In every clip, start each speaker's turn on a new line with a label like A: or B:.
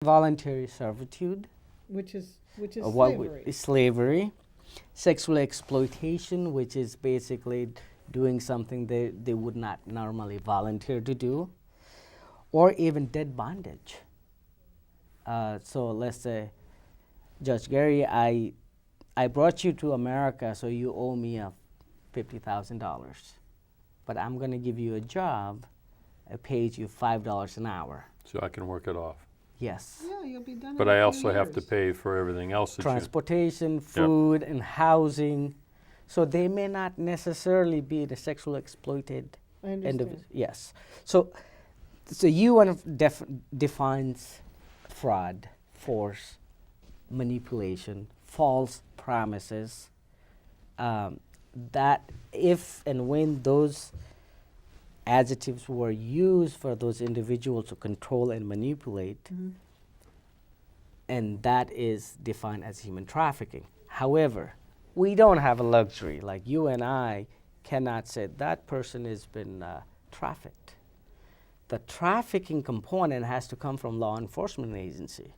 A: voluntary servitude,
B: Which is
A: slavery. Slavery, sexual exploitation, which is basically doing something they would not normally volunteer to do, or even debt bondage. So let's say, Judge Gary, I brought you to America, so you owe me $50,000, but I'm going to give you a job. I paid you $5 an hour.
C: So I can work it off.
A: Yes.
B: Yeah, you'll be done.
C: But
B: in a
C: I
B: few
C: also have to
B: years.
C: pay for everything else that
A: Transportation, food, and housing. So they may not necessarily be the sexual exploited
B: I understand.
A: individual. Yes. So UN defines fraud, force, manipulation, false promises. That if and when those adjectives were used for those individuals to control and manipulate,
B: Mhm.
A: and that is defined as human trafficking. However, we don't have a luxury, like you and I cannot say that person has been trafficked. The trafficking component has to come from law enforcement agency.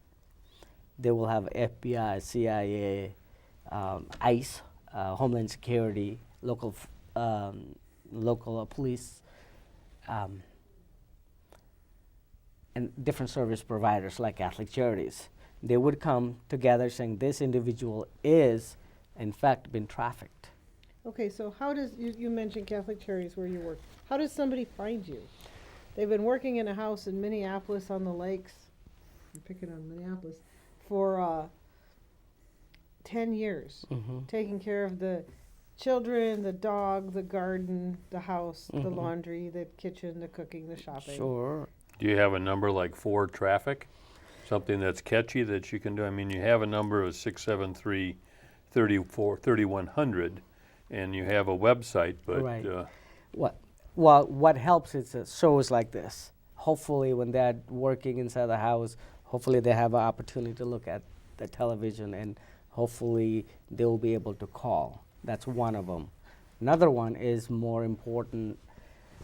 A: They will have FBI, CIA, ICE, Homeland Security, local police, and different service providers like Catholic Charities. They would come together saying this individual is, in fact, been trafficked.
B: Okay, so how does, you mentioned Catholic Charities where you work. How does somebody find you? They've been working in a house in Minneapolis on the lakes, I'm picking on Minneapolis, for 10 years, taking care of the children, the dog, the garden, the house, the laundry, the kitchen, the cooking, the shopping.
A: Sure.
C: Do you have a number like for traffic? Something that's catchy that you can do? I mean, you have a number of 673-3100, and you have a website, but
A: Right. What helps is shows like this. Hopefully, when they're working inside the house, hopefully they have an opportunity to look at the television, and hopefully they will be able to call. That's one of them. Another one is more important,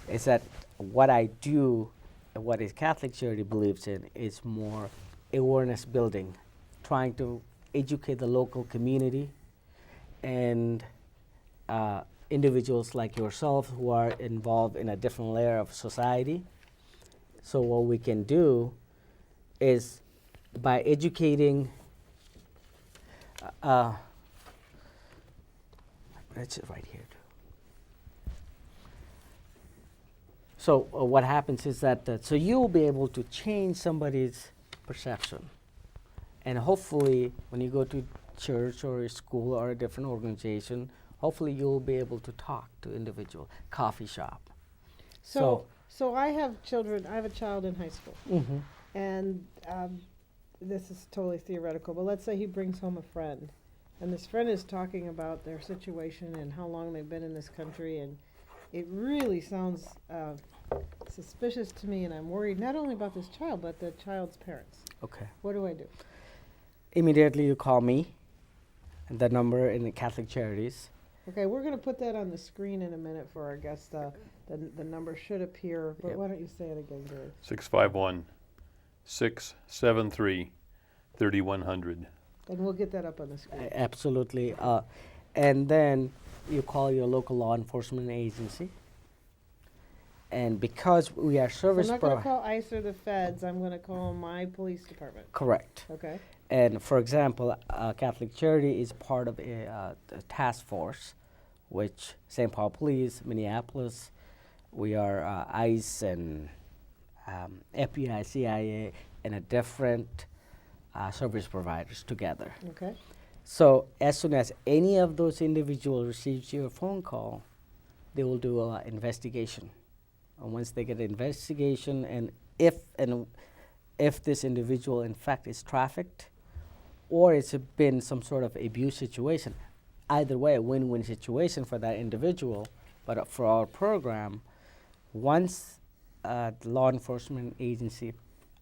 A: is that what I do, what a Catholic Charity believes in, is more awareness building, trying to educate the local community and individuals like yourself who are involved in a different layer of society. So what we can do is by educating, it's right here too. So what happens is that, so you'll be able to change somebody's perception. And hopefully when you go to church or a school or a different organization, hopefully you'll be able to talk to individual, coffee shop.
B: So I have children, I have a child in high school, and this is totally theoretical, but let's say he brings home a friend, and this friend is talking about their situation and how long they've been in this country, and it really sounds suspicious to me, and I'm worried not only about this child, but the child's parents.
A: Okay.
B: What do I do?
A: Immediately you call me, and the number in the Catholic Charities.
B: Okay, we're going to put that on the screen in a minute for our guest. The number should appear, but
A: Yep.
B: why don't you say it again, Gary?
C: 651-673-3100.
B: And we'll get that up on the screen.
A: Absolutely. And then you call your local law enforcement agency. And because we are service
B: I'm not going to
A: providers.
B: call ICE or the feds. I'm going to call my police department.
A: Correct.
B: Okay.
A: And for example, Catholic Charity is part of a task force, which St. Paul Police, Minneapolis, we are ICE and FBI, CIA, and a different service providers together.
B: Okay.
A: So as soon as any of those individuals receives your phone call, they will do an investigation. And once they get an investigation, and if this individual in fact is trafficked, or it's been some sort of abuse situation, either way, a win-win situation for that individual. But for our program, once the law enforcement agency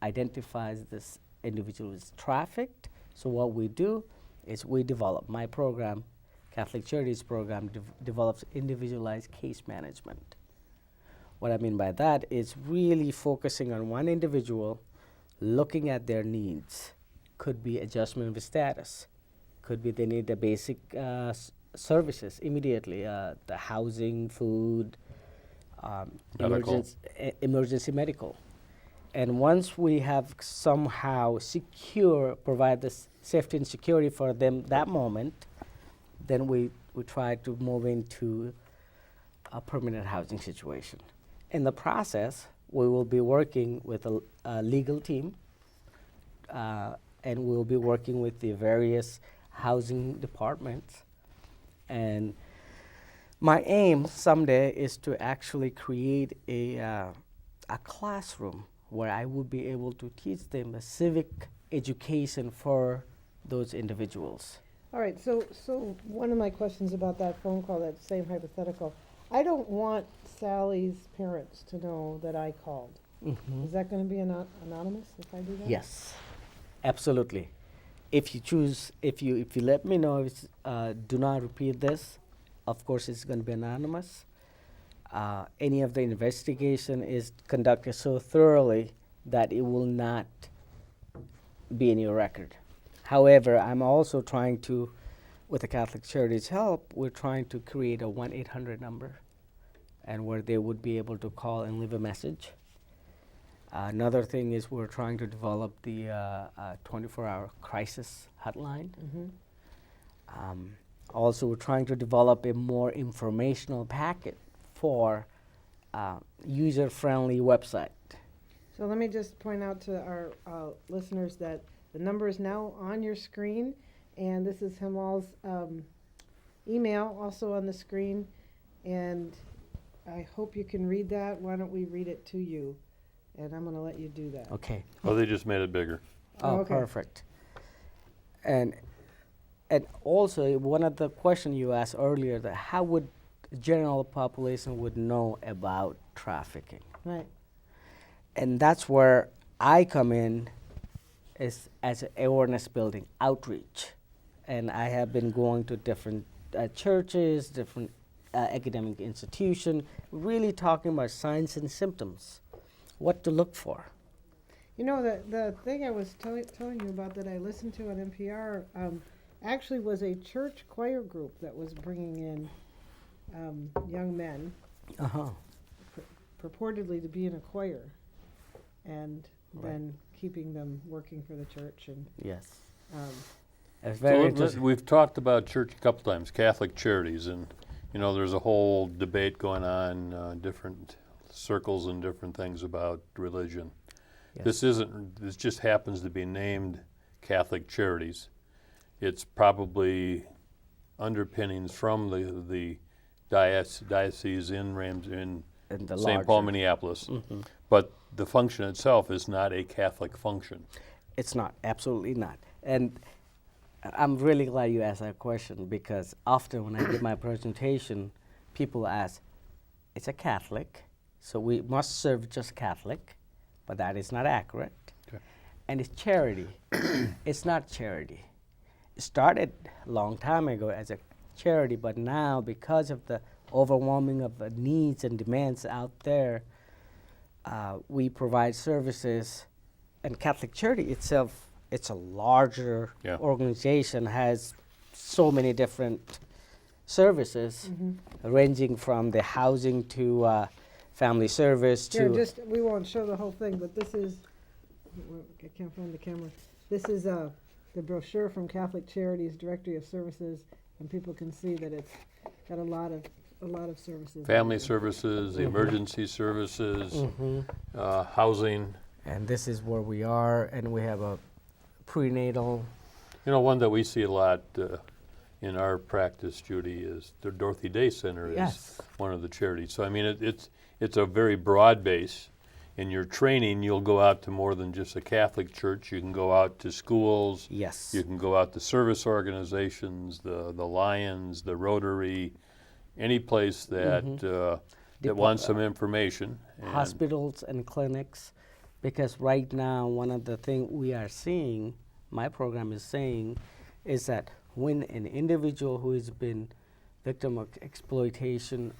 A: identifies this individual is trafficked, so what we do is we develop, my program, Catholic Charities program, develops individualized case management. What I mean by that is really focusing on one individual looking at their needs. Could be adjustment of status, could be they need the basic services immediately, the housing, food,
C: Medical.
A: emergency medical. And once we have somehow provide the safety and security for them that moment, then we try to move into a permanent housing situation. In the process, we will be working with a legal team, and we'll be working with the various housing departments. And my aim someday is to actually create a classroom where I would be able to teach them a civic education for those individuals.
B: All right, so one of my questions about that phone call, that same hypothetical, I don't want Sally's parents to know that I called. Is that going to be anonymous if I do that?
A: Yes, absolutely. If you let me know, do not repeat this, of course it's going to be anonymous. Any of the investigation is conducted so thoroughly that it will not be in your record. However, I'm also trying to, with the Catholic Charities' help, we're trying to create a 1-800 number, and where they would be able to call and leave a message. Another thing is we're trying to develop the 24-hour crisis hotline. Also, we're trying to develop a more informational packet for user-friendly website.
B: So let me just point out to our listeners that the number is now on your screen, and this is Hemlal's email also on the screen, and I hope you can read that. Why don't we read it to you? And I'm going to let you do that.
A: Okay.
C: Oh, they just made it bigger.
A: Oh,
B: okay.
A: Perfect. And also, one of the questions you asked earlier, that how would the general population would know about trafficking?
B: Right.
A: And that's where I come in as an awareness building outreach. And I have been going to different churches, different academic institutions, really talking about signs and symptoms, what to look for.
B: You know, the thing I was telling you about that I listened to on NPR actually was a church choir group that was bringing in young men purportedly to be in a choir, and then keeping them working for the church. And
A: Yes. It's
C: So
A: very interesting.
C: we've talked about church a couple times, Catholic Charities, and there's a whole debate going on, different circles and different things about religion.
A: Yes.
C: This just happens to be named Catholic Charities. It's probably underpinnings from the diocese in
A: And the
C: St. Paul,
A: larger.
C: Minneapolis, but the function itself is not a Catholic function.
A: It's not, absolutely not. And I'm really glad you asked that question, because often when I give my presentation, people ask, it's a Catholic, so we must serve just Catholic, but that is not accurate.
C: Okay.
A: And it's charity. It's not charity. It started a long time ago as a charity, but now because of the overwhelming of the needs and demands out there, we provide services. And Catholic Charity itself, it's a larger organization, has so many different services, ranging from the housing to family service
B: here,
A: to.
B: we won't show the whole thing, but this is, I can't find the camera. This is the brochure from Catholic Charities Directory of Services, and people can see that it's got a lot of services.
C: Family services, emergency services, housing.
A: And this is where we are, and we have a prenatal.
C: One that we see a lot in our practice, Judy, is the Dorothy Day Center is
A: Yes.
C: one of the charities. So I mean, it's a very broad base. In your training, you'll go out to more than just a Catholic church. You can go out to schools.
A: Yes.
C: You can go out to service organizations, the Lions, the Rotary, any place that that wants some information. And
A: Hospitals and clinics, because right now one of the things we are seeing, my program is saying, is that when an individual who has been victim of exploitation